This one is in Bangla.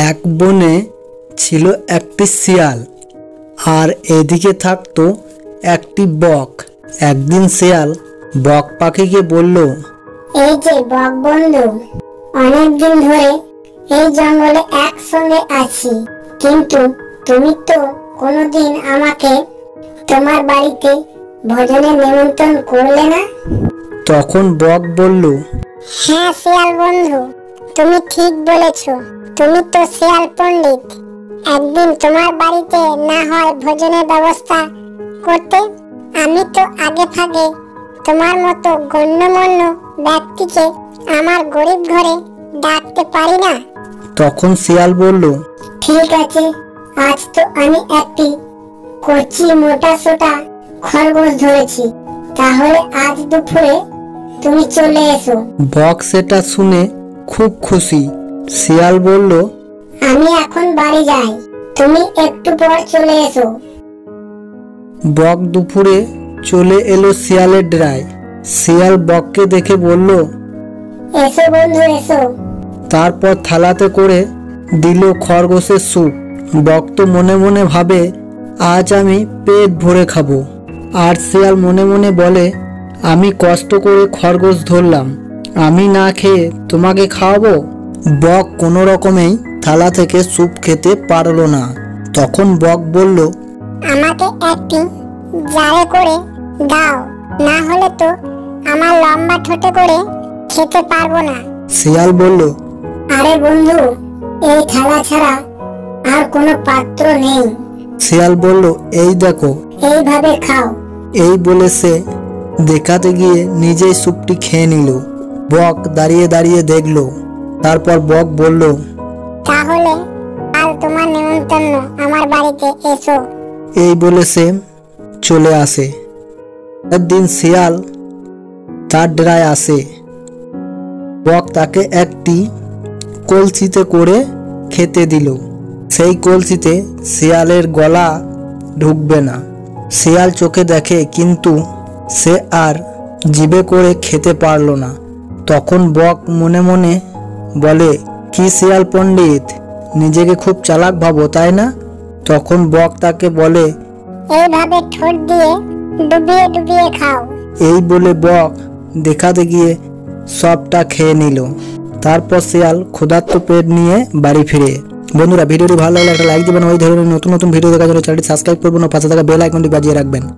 এক বনে ছিল একটি শিয়াল আর এদিকে থাকতো একটি বক। একদিন শিয়াল বক পাখিকে বলল, এই যে বক বন্ধু, অনেকদিন ধরে এই জঙ্গলে একসঙ্গে আছি, কিন্তু তুমি তো কোনোদিন আমাকে তোমার বাড়িতে ভোজনে নিমন্ত্রণ করলে না। তখন বক বলল, হ্যাঁ শিয়াল বন্ধু, তুমি ঠিক বলেছ, তুমি তো শিয়াল পণ্ডিত। একদিন তোমার বাড়িতে না হয় ভোজনের ব্যবস্থা করতে। আমি তো আগে ভাগে তোমার মতো গণ্যমান্য ব্যক্তিকে আমার গরিব ঘরে ডাকতে পারি না। তখন শিয়াল বলল, ঠিক আছে, আজ তো আমি একটি কচি মোটা সোটা খরগোশ ধরেছি, তাহলে আজ দুপুরে তুমি চলে এসো। বক সেটা শুনে খুব খুশি। শিয়াল বলল, আমি এখন বাড়ি যাই, তুমি একটু পর চলে এসো। বক দুপুরে চলে এলো শিয়ালের ডেরায়। শিয়াল বককে দেখে বলল, এসো বন্ধু এসো। তারপর থালাতে করে দিল খরগোশের স্যুপ। বক তো মনে মনে ভাবে, আজ আমি পেট ভরে খাবো। আর শিয়াল মনে মনে বলে, আমি কষ্ট করে খরগোশ ধরলাম, আমি না খেয়ে তোমাকে খাওয়াবো। বক কোনো রকমেই থালা থেকে স্যুপ খেতে পারলো না। তখন বক বলল, আমাকে একটি জারে করে দাও, না হলে তো আমার লম্বা ঠোঁটে করে খেতে পারবো না। শিয়াল বলল, আরে বন্ধু, এই থালা ছাড়া আর কোনো পাত্র নেই। শিয়াল বলল, এই দেখো। এইভাবে খাও। এই বলে সে দেখাতে গিয়ে নিজেই স্যুপটি খেয়ে নিল। বক দাঁড়িয়ে দাঁড়িয়ে দেখলো। তারপর বক বলল, তাহলে কাল তোমার নিমন্ত্রণ আমার বাড়িতে এসো। এই বলে সে চলে আসে। একদিন শিয়াল তার ডেরায় আসে। বক তাকে একটি কলসিতে করে খেতে দিল। সেই কলসিতে শিয়ালের গলা ঢুকবে না। শিয়াল চোখে দেখে, কিন্তু সে আর জিভে করে খেতে পারল না। তখন বক মনে মনে বলে, কি শিয়াল পণ্ডিত, নিজেকে খুব চালাক ভাবো তাই না? তখন বক তাকে বলে, এইভাবে ঠোঁট দিয়ে ডুবিয়ে ডুবিয়ে খাও। এই বলে বক দেখাতে গিয়ে সবটা খেয়ে নিল। তারপর শিয়াল ক্ষুধার্ত পেট নিয়ে বাড়ি ফিরে। বন্ধুরা, ভিডিওটি ভালো লাগলে একটা লাইক দিবেন। ওই ধরনের নতুন নতুন ভিডিও দেখার জন্য চ্যানেলটি সাবস্ক্রাইব করবেন ও পাশে থাকা বেল আইকনটি বাজিয়ে রাখবেন।